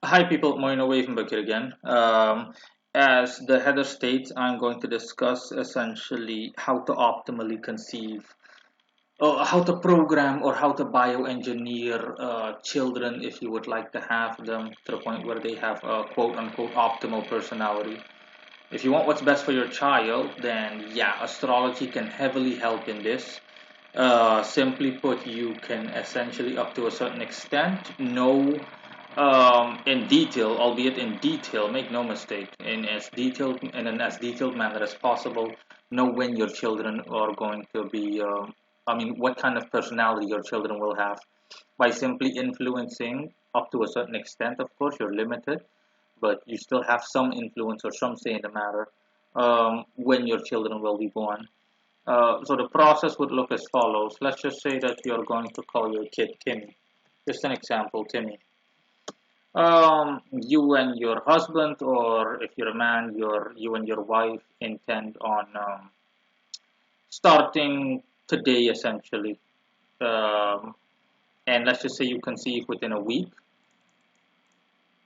Hi, people. Moino Wavenberg again. As the header states, I'm going to discuss essentially how to optimally conceive, or how to program, or how to bioengineer children if you would like to have them to the point where they have a quote unquote optimal personality. If you want what's best for your child, then yeah, astrology can heavily help in this. Simply put, you can essentially, up to a certain extent, know in detail, albeit in detail, make no mistake, in an as detailed manner as possible, know when your children are going to be. What kind of personality your children will have by simply influencing up to a certain extent. Of course, you're limited, but you still have some influence or some say in the matter when your children will be born. So the process would look as follows. Let's just say that you're going to call your kid Timmy. Just an example, Timmy. You and your husband, or if you're a man, you and your wife intend on starting today, essentially. Um, and let's just say you conceive within a week.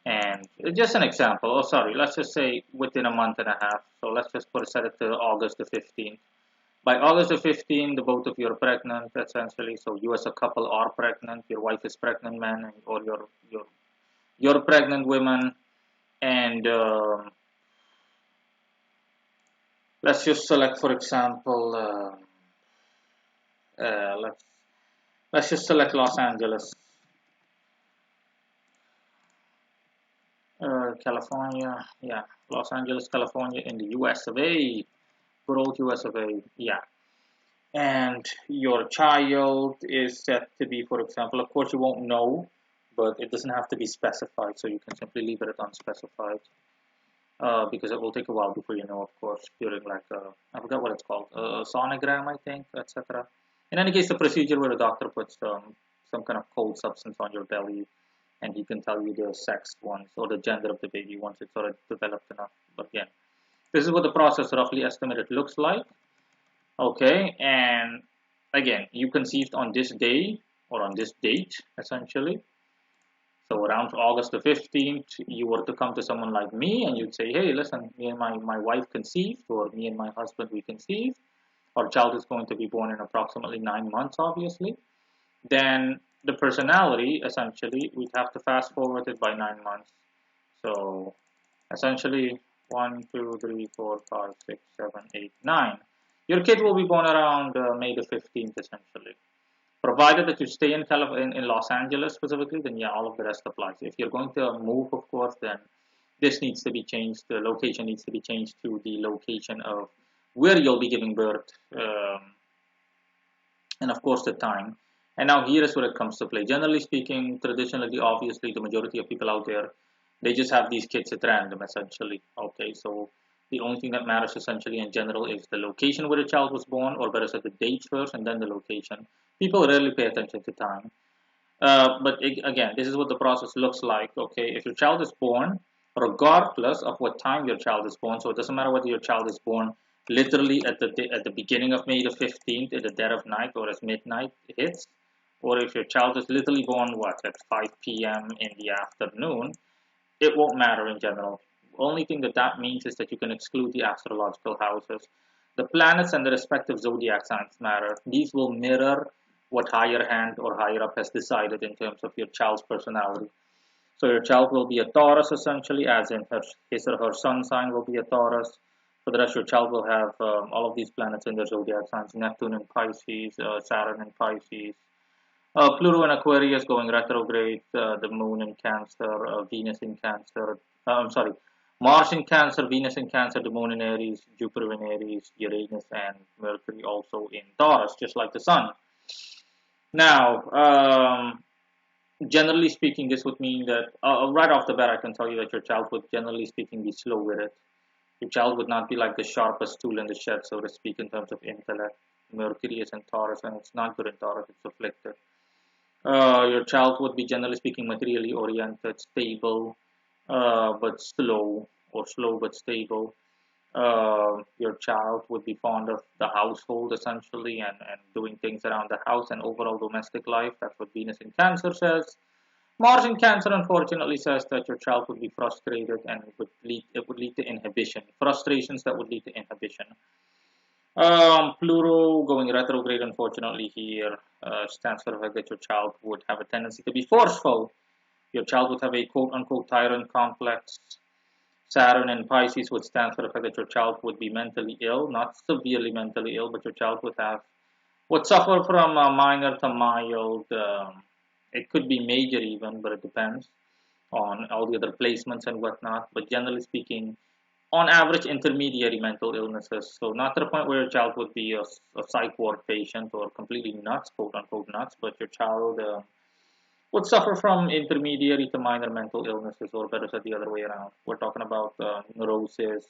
And just an example. Oh, sorry. Let's just say within a month and a half. So let's just set it to August the 15th. By August the 15th, the both of you are pregnant, essentially. So you as a couple are pregnant. Your wife is pregnant, man, or you're pregnant women. And let's just select, for example, uh, let's let's just select Los Angeles, California. Yeah, Los Angeles, California, in the U.S. of A. Good old U.S. of A. Yeah. And your child is set to be, for example, of course you won't know, but it doesn't have to be specified, so you can simply leave it at unspecified, because it will take a while before you know, of course, during like I forgot what it's called, sonogram, I think, etc. In any case, the procedure where the doctor puts some kind of cold substance on your belly, and he can tell you the sex once, or the gender of the baby once it's sort of developed enough. But again, this is what the process roughly estimated looks like. Okay, and again, you conceived on this day or on this date, essentially. So around August the 15th, you were to come to someone like me and you'd say, hey, listen, me and my wife conceived, or me and my husband, we conceived. Our child is going to be born in approximately 9 months, obviously. Then the personality, essentially, we'd have to fast forward it by 9 months. So essentially, 1, 2, 3, 4, 5, 6, 7, 8, 9. Your kid will be born around May the 15th, essentially. Provided that you stay in Los Angeles specifically, then yeah, all of the rest applies. If you're going to move, of course, then this needs to be changed. The location needs to be changed to the location of where you'll be giving birth, and of course the time. And now here is where it comes to play. Generally speaking, traditionally, obviously, the majority of people out there, they just have these kids at random, essentially. Okay, so the only thing that matters essentially in general is the location where the child was born, or better said, the date first and then the location. People rarely pay attention to time. Again, this is what the process looks like. Okay, if your child is born, regardless of what time your child is born, so it doesn't matter whether your child is born literally at the beginning of May the 15th, at the dead of night, or as midnight hits, or if your child is literally born at 5 p.m. in the afternoon, it won't matter in general. Only thing that means is that you can exclude the astrological houses. The planets and the respective zodiac signs matter. These will mirror what higher hand or higher up has decided in terms of your child's personality. So your child will be a Taurus essentially, as in his or her sun sign will be a Taurus. For the rest, your child will have all of these planets in their zodiac signs: Neptune in Pisces, Saturn in Pisces, Pluto in Aquarius going retrograde, the Moon in Cancer, Venus in Cancer. I'm sorry, Mars in Cancer, Venus in Cancer, the Moon in Aries, Jupiter in Aries, Uranus and Mercury also in Taurus, just like the Sun. Now, generally speaking, this would mean that right off the bat, I can tell you that your child would, generally speaking, be slow with it. Your child would not be like the sharpest tool in the shed, so to speak, in terms of intellect. Mercury is in Taurus, and it's not good in Taurus; it's afflicted. Your child would be, generally speaking, materially oriented, stable, but slow, or slow but stable. Your child would be fond of the household, essentially, and doing things around the house and overall domestic life. That's what Venus in Cancer says. Mars in Cancer unfortunately says that your child would be frustrated and it would lead to inhibition. Frustrations that would lead to inhibition. Pluto going retrograde unfortunately here stands for the fact that your child would have a tendency to be forceful. Your child would have a quote unquote tyrant complex. Saturn in Pisces would stand for the fact that your child would be mentally ill, not severely mentally ill, but your child would suffer from minor to mild. It could be major even, but it depends on all the other placements and whatnot. But generally speaking, on average, intermediary mental illnesses. So not to the point where your child would be a psych ward patient or completely nuts, quote unquote nuts, but your child would suffer from intermediary to minor mental illnesses, or better said, the other way around. We're talking about neurosis,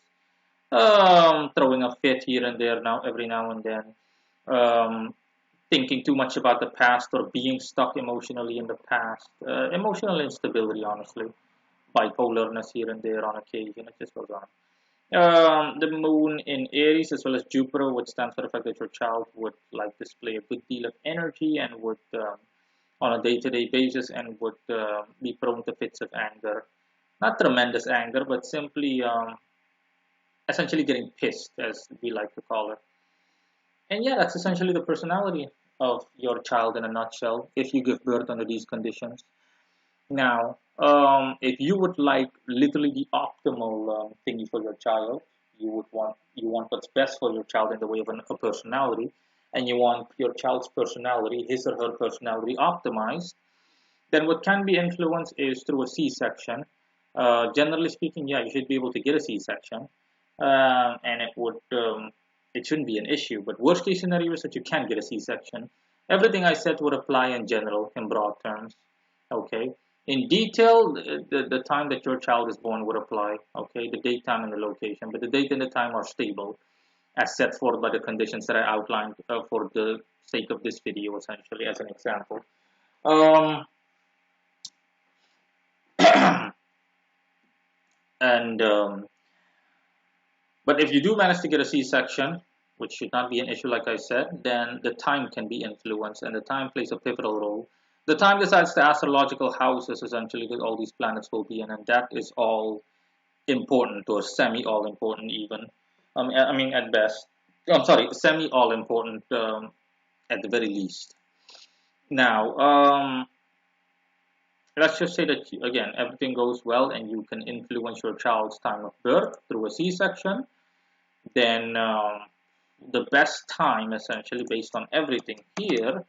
throwing a fit here and there now, every now and then, thinking too much about the past or being stuck emotionally in the past, emotional instability, honestly, bipolarness here and there on occasion. It just goes on. The moon in Aries as well as Jupiter, which stands for the fact that your child would like display a good deal of energy and would, on a day-to-day basis, and would be prone to fits of anger. Not tremendous anger, but simply essentially getting pissed, as we like to call it. And yeah, that's essentially the personality of your child in a nutshell, if you give birth under these conditions. Now, if you would like literally the optimal thingy for your child, you want what's best for your child in the way of a personality, and you want your child's personality, his or her personality, optimized. Then what can be influenced is through a C-section. Generally speaking, yeah, you should be able to get a C-section, and it shouldn't be an issue. But worst case scenario is that you can't get a C-section. Everything I said would apply in general, in broad terms. Okay. In detail, the time that your child is born would apply. Okay, the date, time, and the location. But the date and the time are stable, as set forth by the conditions that I outlined for the sake of this video, essentially, as an example. Um, and But if you do manage to get a C-section, which should not be an issue, like I said, then the time can be influenced, and the time plays a pivotal role. The time decides the astrological houses, essentially, that all these planets will be in, and that is all important, or semi-all important, even. I mean, at best. I'm sorry, semi-all important at the very least. Now, let's just say that, again, everything goes well and you can influence your child's time of birth through a C-section. Then the best time, essentially, based on everything here,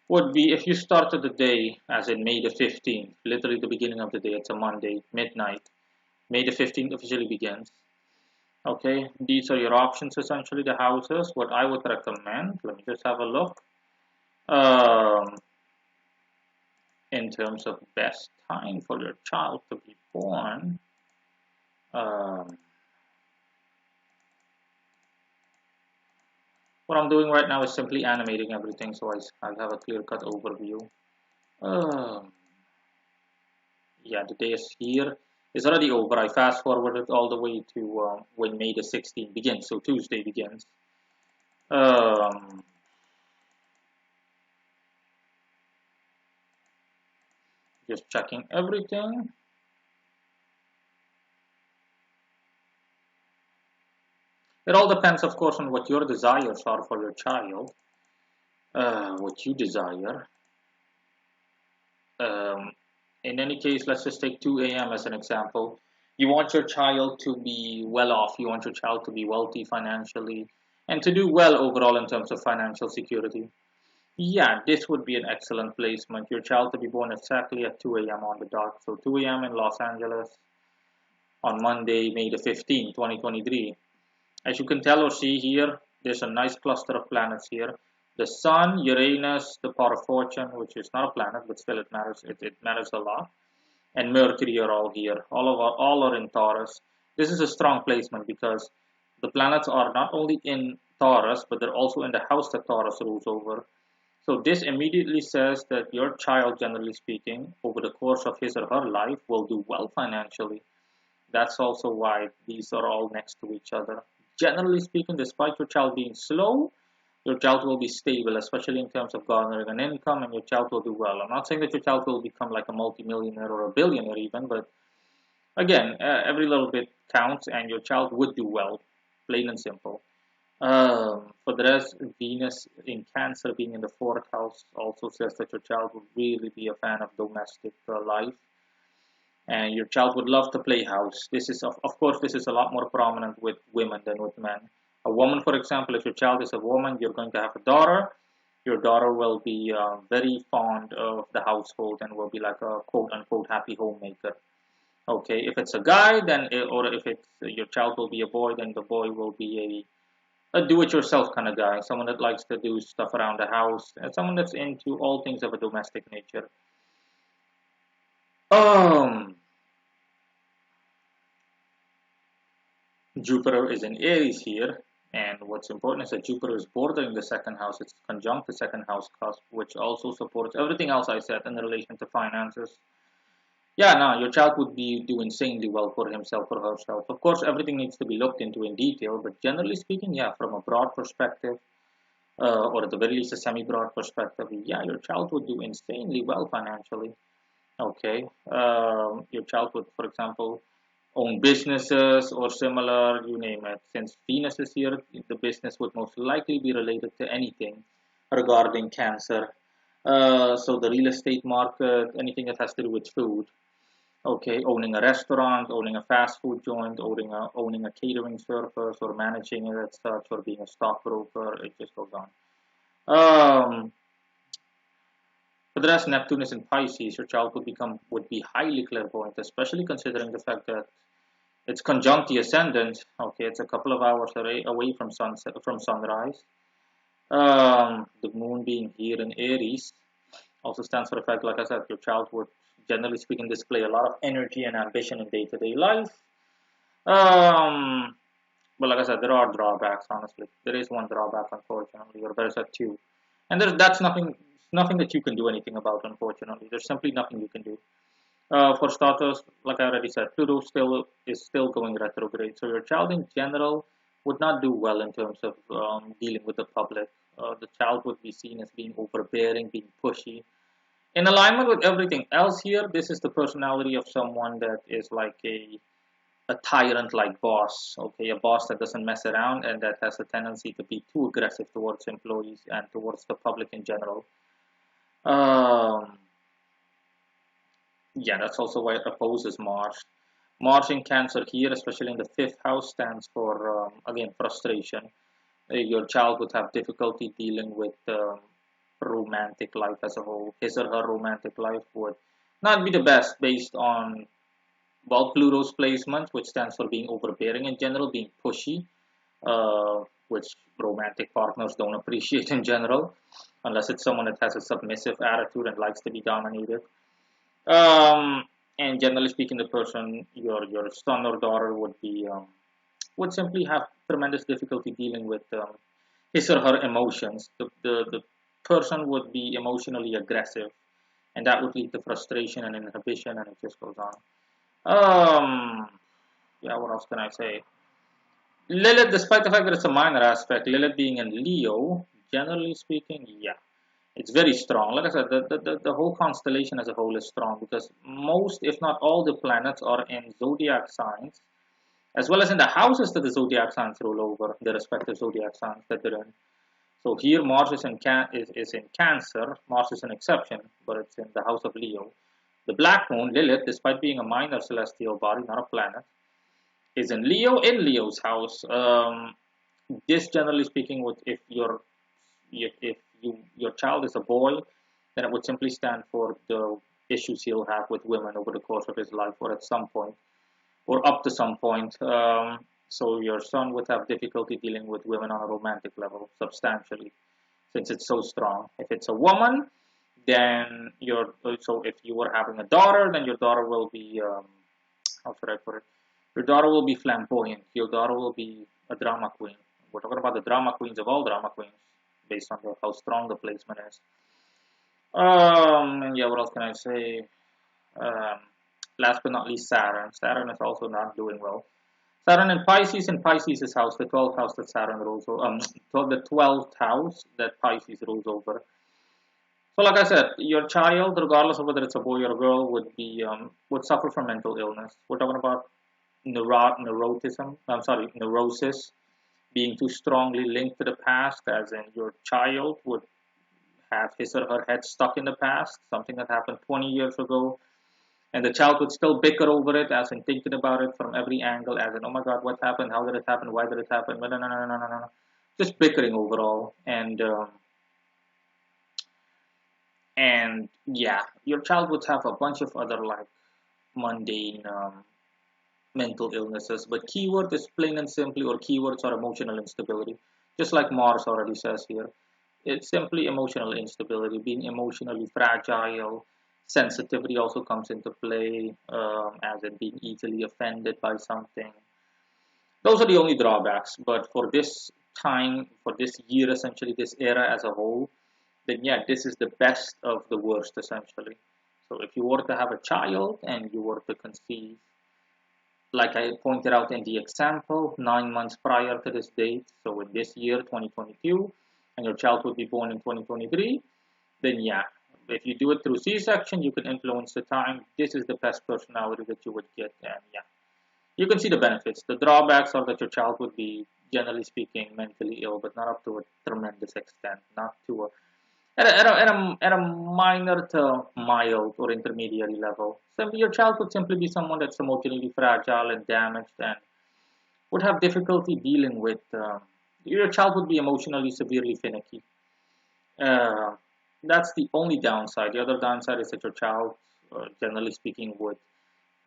would be if you started the day as in May the 15th, literally the beginning of the day. It's a Monday, midnight. May the 15th officially begins. Okay, these are your options, essentially, the houses. What I would recommend, let me just have a look. In terms of best time for your child to be born, what I'm doing right now is simply animating everything, so I'll have a clear-cut overview. Yeah, the day is here. It's already over. I fast forwarded all the way to when May the 16th begins, so Tuesday begins. Just checking everything. It all depends, of course, on what your desires are for your child, what you desire. In any case, let's just take 2 a.m. as an example. You want your child to be well off, you want your child to be wealthy financially, and to do well overall in terms of financial security. Yeah, this would be an excellent placement. Your child to be born exactly at 2 a.m. on the dot. So 2 a.m. in Los Angeles on Monday, May the 15th, 2023. As you can tell or see here, there's a nice cluster of planets here. The Sun, Uranus, the Pot of Fortune, which is not a planet, but still it matters. It matters a lot. And Mercury are all here. All are in Taurus. This is a strong placement because the planets are not only in Taurus, but they're also in the house that Taurus rules over. So this immediately says that your child, generally speaking, over the course of his or her life, will do well financially. That's also why these are all next to each other. Generally speaking, despite your child being slow, Your child will be stable, especially in terms of garnering an income, and your child will do well. I'm not saying that your child will become like a multimillionaire or a billionaire even, but again, every little bit counts, and your child would do well, plain and simple. For the rest, Venus in Cancer being in the fourth house also says that your child would really be a fan of domestic life, and your child would love to play house. This is, of course, this is a lot more prominent with women than with men. A woman, for example, if your child is a woman, you're going to have a daughter. Your daughter will be very fond of the household and will be like a quote unquote happy homemaker. Okay, if it's a guy, then or if it's your child will be a boy, then the boy will be a do-it-yourself kind of guy, someone that likes to do stuff around the house, and someone that's into all things of a domestic nature. Um, Jupiter is in Aries here, and what's important is that Jupiter is bordering the second house. It's conjunct the second house cusp, which also supports everything else I said in relation to finances. Yeah, no, your child would be do insanely well for himself or herself. Of course, everything needs to be looked into in detail, but generally speaking, yeah, from a broad perspective, or at the very least a semi-broad perspective, yeah, your child would do insanely well financially. Okay, your child would, for example, own businesses or similar, you name it. Since Venus is here, the business would most likely be related to anything regarding cancer. So the real estate market, anything that has to do with food. Okay, owning a restaurant, owning a fast food joint, owning a catering service, or managing it as such, or being a stockbroker, it just goes on. Um, but the rest, Neptune is in Pisces. Your child would be highly clairvoyant, especially considering the fact that it's conjunct the ascendant. Okay, it's a couple of hours away from sunset from sunrise. The moon being here in Aries also stands for the fact, like I said, your child would, generally speaking, display a lot of energy and ambition in day-to-day life. Um, but like I said, there are drawbacks. Honestly, there is one drawback, unfortunately, or there's a two, and that's nothing that you can do anything about. Unfortunately, there's simply nothing you can do. For starters, like I already said, Pluto still going retrograde, so your child in general would not do well in terms of dealing with the public. The child would be seen as being overbearing, being pushy. In alignment with everything else here, this is the personality of someone that is like a tyrant like boss, okay, a boss that doesn't mess around and that has a tendency to be too aggressive towards employees and towards the public in general. Um, yeah, that's also why it opposes Mars. Mars in Cancer here, especially in the fifth house, stands for, again, frustration. Your child would have difficulty dealing with romantic life as a whole. His or her romantic life would not be the best based on, well, Pluto's placement, which stands for being overbearing in general, being pushy, which romantic partners don't appreciate in general, unless it's someone that has a submissive attitude and likes to be dominated. Um, and generally speaking, the person, your son or daughter, would simply have tremendous difficulty dealing with his or her emotions. The person would be emotionally aggressive, and that would lead to frustration and inhibition, and it just goes on. Um, yeah, what else can I say? Lilith, despite the fact that it's a minor aspect, Lilith being in Leo, generally speaking, yeah, it's very strong. Like I said, the whole constellation as a whole is strong because most, if not all, the planets are in zodiac signs, as well as in the houses that the zodiac signs rule over, the respective zodiac signs that they're in. So here, Mars is in Cancer. Mars is an exception, but it's in the house of Leo. The black moon, Lilith, despite being a minor celestial body, not a planet, is in Leo's house. This, generally speaking, would if your child is a boy, then it would simply stand for the issues he'll have with women over the course of his life, or at some point, or up to some point. So your son would have difficulty dealing with women on a romantic level substantially, since it's so strong. If it's a woman, then so if you were having a daughter, then your daughter will be how should I put it? Your daughter will be flamboyant. Your daughter will be a drama queen. We're talking about the drama queens of all drama queens, based on how strong the placement is. And yeah, what else can I say? Um, Last but not least, Saturn. Saturn is also not doing well. Saturn in Pisces' house, the 12th house that Saturn rules over, the 12th house that Pisces rules over. So, like I said, your child, regardless of whether it's a boy or a girl, would suffer from mental illness. We're talking about neurotism. I'm sorry, neurosis being too strongly linked to the past, as in your child would have his or her head stuck in the past, something that happened 20 years ago, and the child would still bicker over it, as in thinking about it from every angle, as in, oh my God, what happened? How did it happen? Why did it happen? No, no, no, no, no, no, no. Just bickering overall, and yeah, your child would have a bunch of other like mundane mental illnesses. But keyword is plain and simply, or keywords are emotional instability, just like Mars already says here. It's simply emotional instability, being emotionally fragile. Sensitivity also comes into play, as in being easily offended by something. Those are the only drawbacks. But for this time, for this year, essentially, this era as a whole, then yeah, this is the best of the worst, essentially. So if you were to have a child and you were to conceive, like I pointed out in the example, 9 months prior to this date, so in this year, 2022, and your child would be born in 2023, then yeah, if you do it through C-section, you can influence the time. This is the best personality that you would get, and yeah, you can see the benefits. The drawbacks are that your child would be, generally speaking, mentally ill, but not up to a tremendous extent, not to a at a minor to mild or intermediary level. Simply, your child would simply be someone that's emotionally fragile and damaged and would have difficulty dealing with. Your child would be emotionally severely finicky. Uh, that's the only downside. The other downside is that your child, generally speaking, would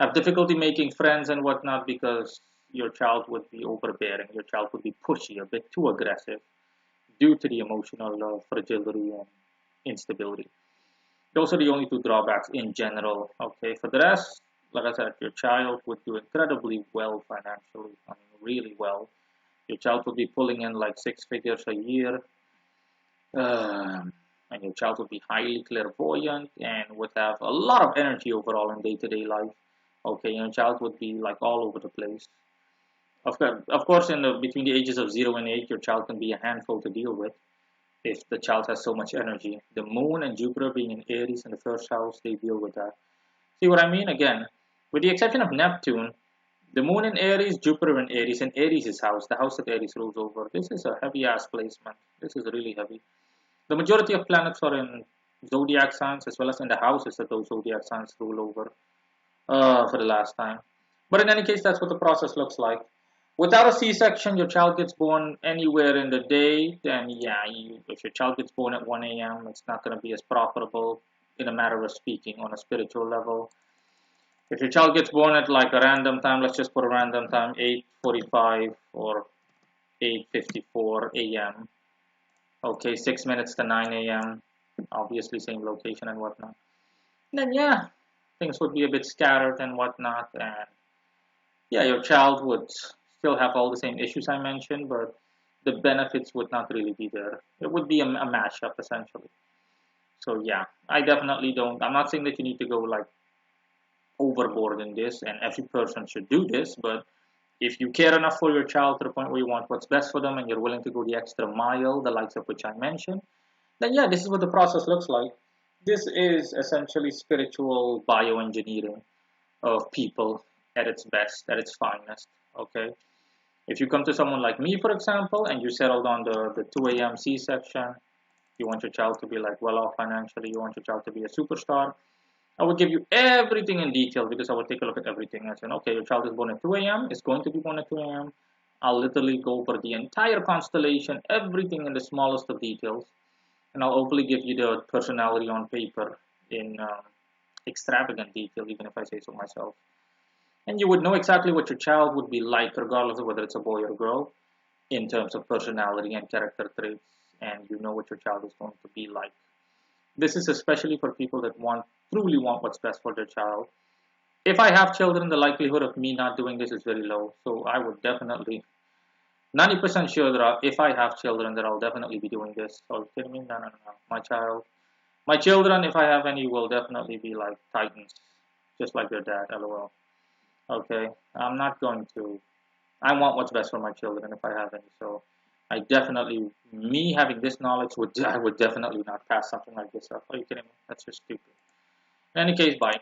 have difficulty making friends and whatnot because your child would be overbearing. Your child would be pushy, a bit too aggressive due to the emotional fragility and instability. Those are the only two drawbacks in general. Okay, for the rest, like I said, your child would do incredibly well financially. I mean, really well. Your child would be pulling in like 6 figures a year, and your child would be highly clairvoyant and would have a lot of energy overall in day-to-day life. Okay, your child would be like all over the place. Of course, between the ages of 0 and 8, your child can be a handful to deal with if the child has so much energy. The moon and Jupiter being in Aries in the first house, they deal with that. See what I mean? Again, with the exception of Neptune, the moon in Aries, Jupiter in Aries, and Aries' house, the house that Aries rules over. This is a heavy ass placement. This is really heavy. The majority of planets are in zodiac signs as well as in the houses that those zodiac signs rule over for the last time. But in any case, that's what the process looks like. Without a C-section, your child gets born anywhere in the day, then yeah, if your child gets born at 1 a.m., it's not going to be as profitable in a matter of speaking on a spiritual level. If your child gets born at like a random time, let's just put a random time, 8:45 or 8:54 a.m. Okay, 6 minutes to 9 a.m. Obviously, same location and whatnot. Then yeah, things would be a bit scattered and whatnot, and yeah, your child would still have all the same issues I mentioned, but the benefits would not really be there. It would be a mashup essentially. So yeah, I definitely don't. I'm not saying that you need to go like overboard in this, and every person should do this. But if you care enough for your child to the point where you want what's best for them, and you're willing to go the extra mile, the likes of which I mentioned, then yeah, this is what the process looks like. This is essentially spiritual bioengineering of people at its best, at its finest. Okay. If you come to someone like me, for example, and you settled on the 2 a.m. C-section, you want your child to be like well off financially, you want your child to be a superstar, I would give you everything in detail because I would take a look at everything and say, okay, your child is born at 2 a.m., is going to be born at 2 a.m. I'll literally go over the entire constellation, everything in the smallest of details, and I'll hopefully give you the personality on paper in extravagant detail, even if I say so myself. And you would know exactly what your child would be like, regardless of whether it's a boy or a girl, in terms of personality and character traits, and you know what your child is going to be like. This is especially for people that truly want what's best for their child. If I have children, the likelihood of me not doing this is very low. So I would definitely, 90% sure that if I have children, that I'll definitely be doing this. Are you kidding me? No, no, no, no. My children, if I have any, will definitely be like titans, just like their dad. LOL. Okay, I'm not going to. I want what's best for my children if I have any. So I definitely, me having this knowledge would I would definitely not pass something like this up. Are you kidding me? That's just stupid. In any case, bye.